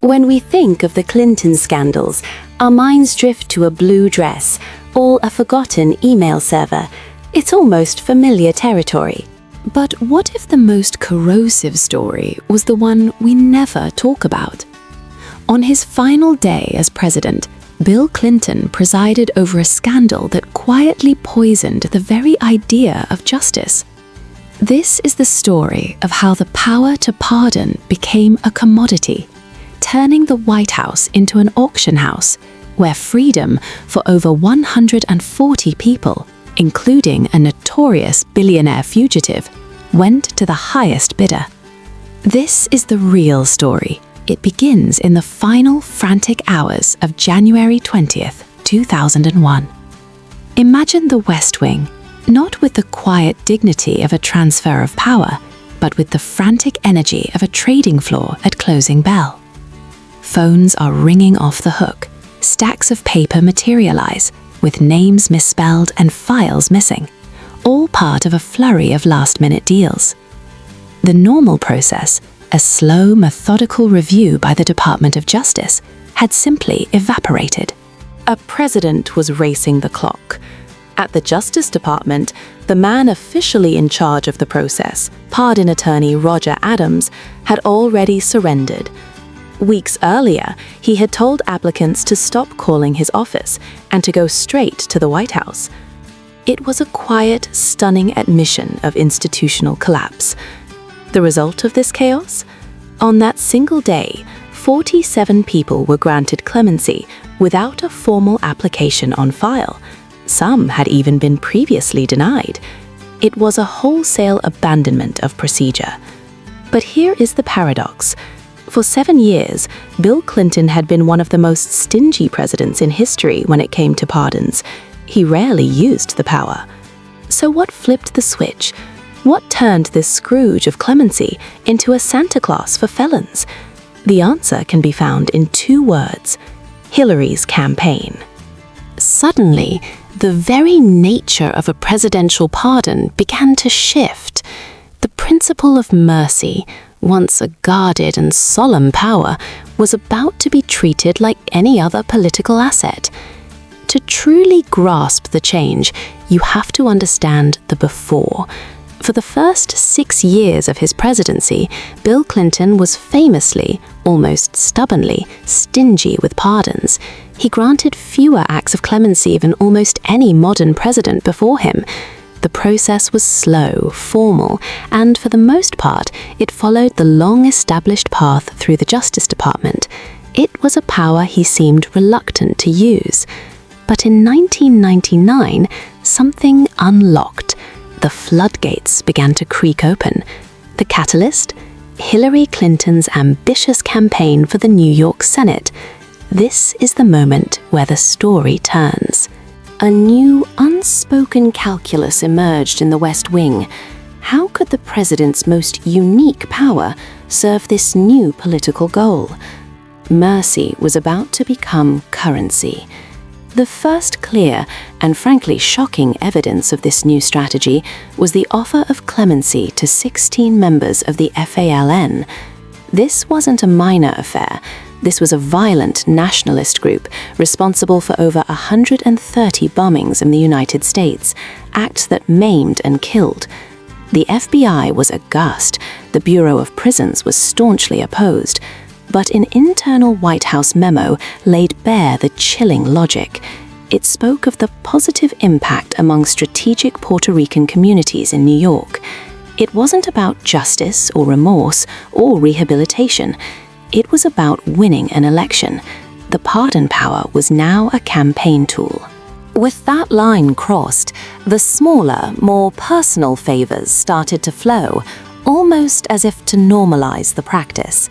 When we think of the Clinton scandals, our minds drift to a blue dress or a forgotten email server. It's almost familiar territory. But what if the most corrosive story was the one we never talk about? On his final day as president, Bill Clinton presided over a scandal that quietly poisoned the very idea of justice. This is the story of how the power to pardon became a commodity, turning the White House into an auction house where freedom for over 140 people, including a notorious billionaire fugitive, went to the highest bidder. This is the real story. It begins in the final frantic hours of January 20th, 2001. Imagine the West Wing, not with the quiet dignity of a transfer of power, but with the frantic energy of a trading floor at closing bell. Phones are ringing off the hook, stacks of paper materialize, with names misspelled and files missing, all part of a flurry of last-minute deals. The normal process, a slow, methodical review by the Department of Justice, had simply evaporated. A president was racing the clock. At the Justice Department, the man officially in charge of the process, pardon attorney Roger Adams, had already surrendered. Weeks earlier, he had told applicants to stop calling his office and to go straight to the White House. It was a quiet, stunning admission of institutional collapse. The result of this chaos? On that single day, 47 people were granted clemency without a formal application on file. Some had even been previously denied. It was a wholesale abandonment of procedure. But here is the paradox. For 7 years, Bill Clinton had been one of the most stingy presidents in history when it came to pardons. He rarely used the power. So what flipped the switch? What turned this Scrooge of clemency into a Santa Claus for felons? The answer can be found in 2 words: Hillary's campaign. Suddenly, the very nature of a presidential pardon began to shift. The principle of mercy, once a guarded and solemn power, was about to be treated like any other political asset. To truly grasp the change, you have to understand the before. For the first 6 years of his presidency, Bill Clinton was famously, almost stubbornly, stingy with pardons. He granted fewer acts of clemency than almost any modern president before him. The process was slow, formal, and for the most part, it followed the long-established path through the Justice Department. It was a power he seemed reluctant to use. But in 1999, something unlocked. The floodgates began to creak open. The catalyst? Hillary Clinton's ambitious campaign for the New York Senate. This is the moment where the story turns. A new, unspoken calculus emerged in the West Wing. How could the president's most unique power serve this new political goal? Mercy was about to become currency. The first clear and frankly shocking evidence of this new strategy was the offer of clemency to 16 members of the FALN. This wasn't a minor affair. This was a violent nationalist group responsible for over 130 bombings in the United States, acts that maimed and killed. The FBI was aghast. The Bureau of Prisons was staunchly opposed. But an internal White House memo laid bare the chilling logic. It spoke of the positive impact among strategic Puerto Rican communities in New York. It wasn't about justice or remorse or rehabilitation. It was about winning an election. The pardon power was now a campaign tool. With that line crossed, the smaller, more personal favors started to flow, almost as if to normalize the practice.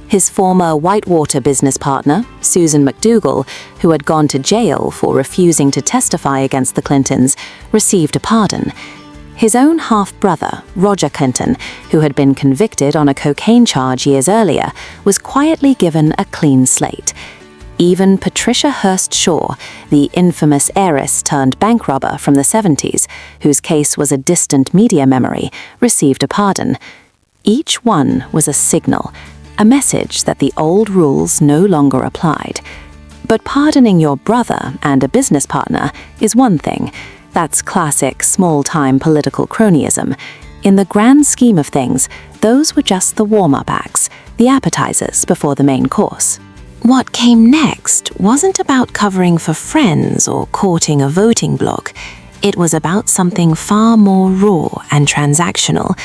His former Whitewater business partner, Susan McDougal, who had gone to jail for refusing to testify against the Clintons, received a pardon. His own half-brother, Roger Clinton, who had been convicted on a cocaine charge years earlier, was quietly given a clean slate. Even Patricia Hearst Shaw, the infamous heiress turned bank robber from the 70s, whose case was a distant media memory, received a pardon. Each one was a signal. a message that the old rules no longer applied. But pardoning your brother and a business partner is one thing. That's classic small-time political cronyism. In the grand scheme of things, those were just the warm-up acts, the appetizers before the main course. What came next wasn't about covering for friends or courting a voting bloc. It was about something far more raw and transactional.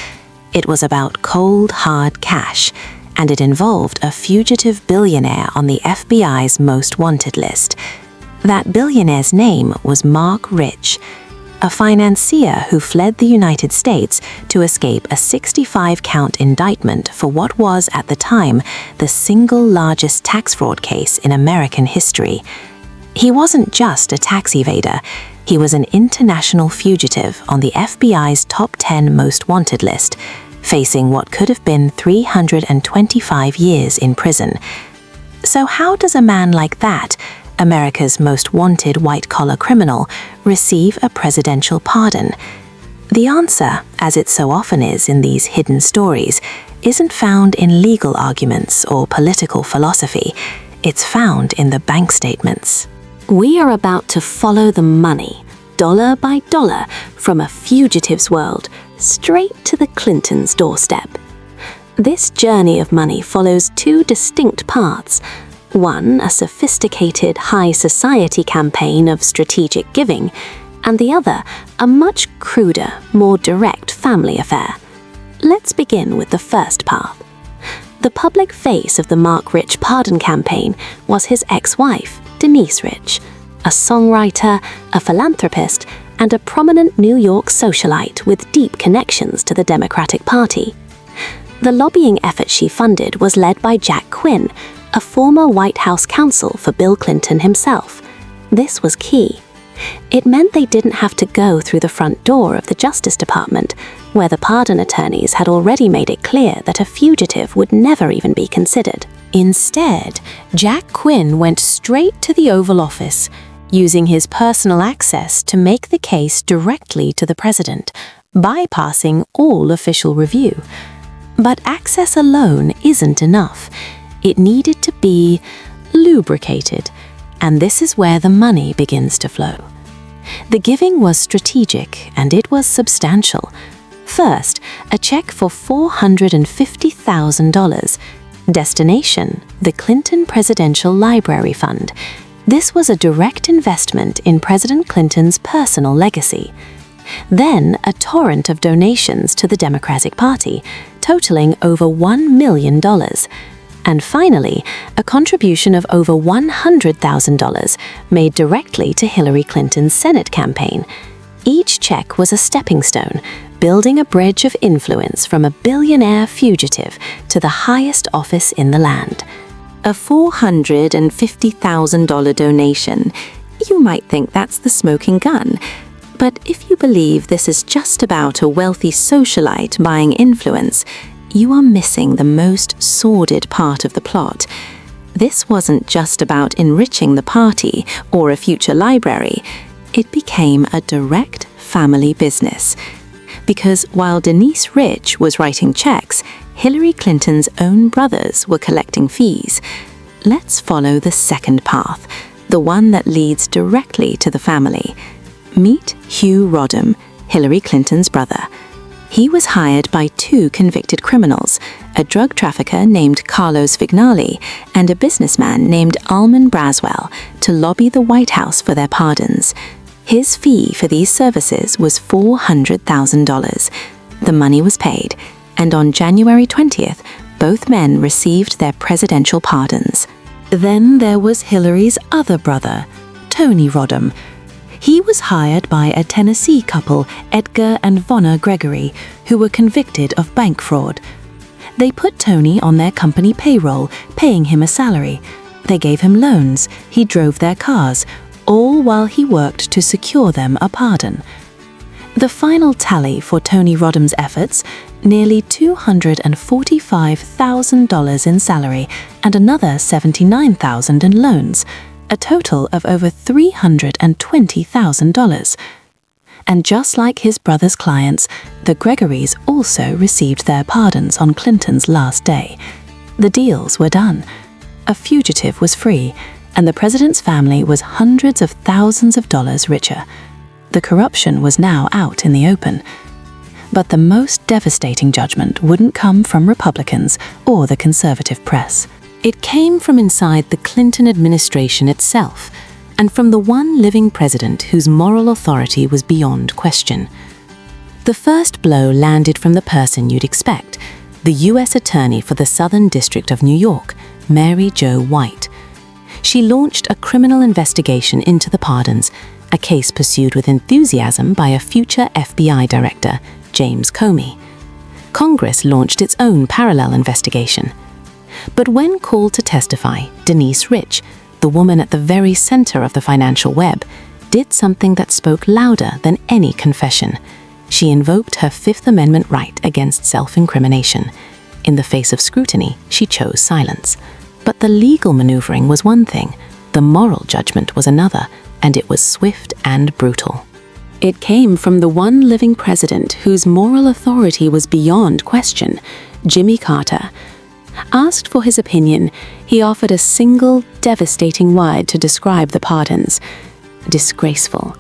It was about cold, hard cash, and it involved a fugitive billionaire on the FBI's most wanted list. That billionaire's name was Mark Rich, a financier who fled the United States to escape a 65-count indictment for what was, at the time, the single largest tax fraud case in American history. He wasn't just a tax evader. He was an international fugitive on the FBI's top 10 most wanted list, facing what could have been 325 years in prison. So how does a man like that, America's most wanted white-collar criminal, receive a presidential pardon? The answer, as it so often is in these hidden stories, isn't found in legal arguments or political philosophy. It's found in the bank statements. We are about to follow the money, dollar by dollar, from a fugitive's world, straight to the Clintons' doorstep. This journey of money follows two distinct paths. One, a sophisticated high society campaign of strategic giving, and the other, a much cruder, more direct family affair. Let's begin with the first path. The public face of the Mark Rich pardon campaign was his ex-wife, Denise Rich, a songwriter, a philanthropist, and a prominent New York socialite with deep connections to the Democratic Party. The lobbying effort she funded was led by Jack Quinn, a former White House counsel for Bill Clinton himself. This was key. It meant they didn't have to go through the front door of the Justice Department, where the pardon attorneys had already made it clear that a fugitive would never even be considered. Instead, Jack Quinn went straight to the Oval Office, using his personal access to make the case directly to the president, bypassing all official review. But access alone isn't enough. It needed to be lubricated, and this is where the money begins to flow. The giving was strategic, and it was substantial. First, a check for $450,000. Destination, the Clinton Presidential Library Fund. This was a direct investment in President Clinton's personal legacy. Then, a torrent of donations to the Democratic Party, totaling over $1 million. And finally, a contribution of over $100,000 made directly to Hillary Clinton's Senate campaign. Each check was a stepping stone, building a bridge of influence from a billionaire fugitive to the highest office in the land. A $450,000 donation. You might think that's the smoking gun. But if you believe this is just about a wealthy socialite buying influence, you are missing the most sordid part of the plot. This wasn't just about enriching the party or a future library. It became a direct family business. Because while Denise Rich was writing checks, Hillary Clinton's own brothers were collecting fees. Let's follow the second path, the one that leads directly to the family. Meet Hugh Rodham, Hillary Clinton's brother. He was hired by two convicted criminals, a drug trafficker named Carlos Vignali and a businessman named Almon Braswell, to lobby the White House for their pardons. His fee for these services was $400,000. The money was paid, and on January 20th, both men received their presidential pardons. Then there was Hillary's other brother, Tony Rodham. He was hired by a Tennessee couple, Edgar and Vonna Gregory, who were convicted of bank fraud. They put Tony on their company payroll, paying him a salary. They gave him loans, he drove their cars, all while he worked to secure them a pardon. The final tally for Tony Rodham's efforts, nearly $245,000 in salary and another $79,000 in loans, a total of over $320,000. And just like his brother's clients, the Gregorys also received their pardons on Clinton's last day. The deals were done. A fugitive was free, and the president's family was hundreds of thousands of dollars richer. The corruption was now out in the open. But the most devastating judgment wouldn't come from Republicans or the conservative press. It came from inside the Clinton administration itself, and from the one living president whose moral authority was beyond question. The first blow landed from the person you'd expect, the U.S. Attorney for the Southern District of New York, Mary Jo White. She launched a criminal investigation into the pardons, a case pursued with enthusiasm by a future FBI director, James Comey. Congress launched its own parallel investigation. But when called to testify, Denise Rich, the woman at the very center of the financial web, did something that spoke louder than any confession. She invoked her Fifth Amendment right against self-incrimination. In the face of scrutiny, she chose silence. But the legal maneuvering was one thing, the moral judgment was another, and it was swift and brutal. It came from the one living president whose moral authority was beyond question, Jimmy Carter. Asked for his opinion, he offered a single, devastating word to describe the pardons: disgraceful.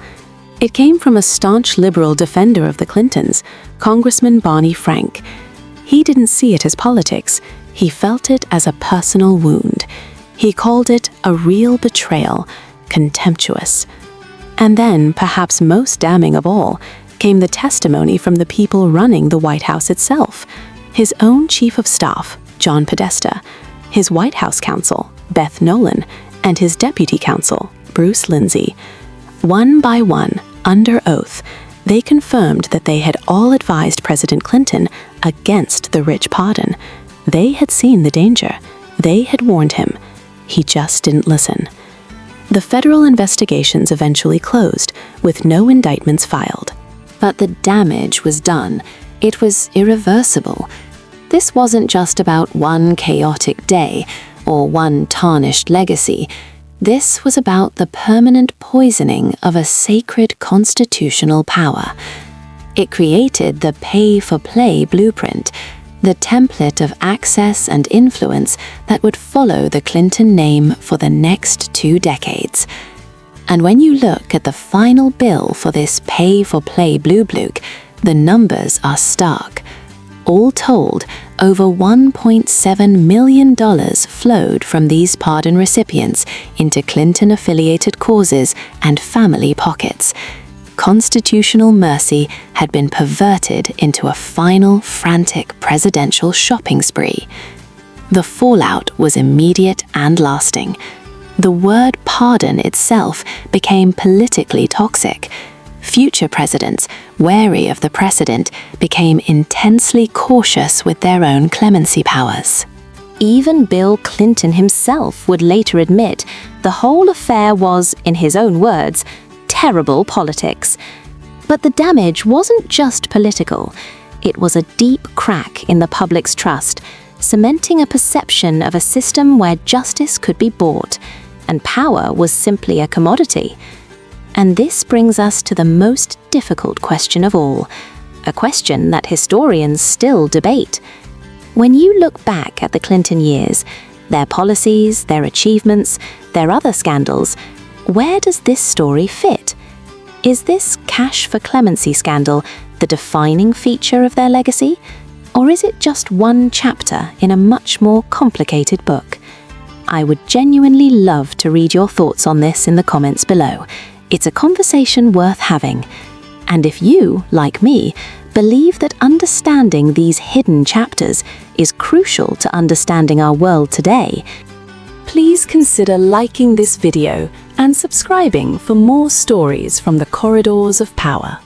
It came from a staunch liberal defender of the Clintons, Congressman Barney Frank. He didn't see it as politics. He felt it as a personal wound. He called it a real betrayal, contemptuous. And then, perhaps most damning of all, came the testimony from the people running the White House itself. His own chief of staff, John Podesta, his White House counsel, Beth Nolan, and his deputy counsel, Bruce Lindsay. One by one, under oath, they confirmed that they had all advised President Clinton against the rich pardon. They had seen the danger. They had warned him. He just didn't listen. The federal investigations eventually closed, with no indictments filed. But the damage was done. It was irreversible. This wasn't just about one chaotic day or one tarnished legacy. This was about the permanent poisoning of a sacred constitutional power. It created the pay-for-play blueprint, the template of access and influence that would follow the Clinton name for the next 2 decades. And when you look at the final bill for this pay-for-play blue-bluke, the numbers are stark. All told, over $1.7 million flowed from these pardon recipients into Clinton-affiliated causes and family pockets. Constitutional mercy had been perverted into a final, frantic presidential shopping spree. The fallout was immediate and lasting. The word pardon itself became politically toxic. Future presidents, wary of the precedent, became intensely cautious with their own clemency powers. Even Bill Clinton himself would later admit the whole affair was, in his own words, terrible politics. But the damage wasn't just political. It was a deep crack in the public's trust, cementing a perception of a system where justice could be bought, and power was simply a commodity. And this brings us to the most difficult question of all, a question that historians still debate. When you look back at the Clinton years, their policies, their achievements, their other scandals, where does this story fit? Is this cash for clemency scandal the defining feature of their legacy? Or is it just one chapter in a much more complicated book? I would genuinely love to read your thoughts on this in the comments below. It's a conversation worth having. And if you, like me, believe that understanding these hidden chapters is crucial to understanding our world today, please consider liking this video and subscribing for more stories from the corridors of power.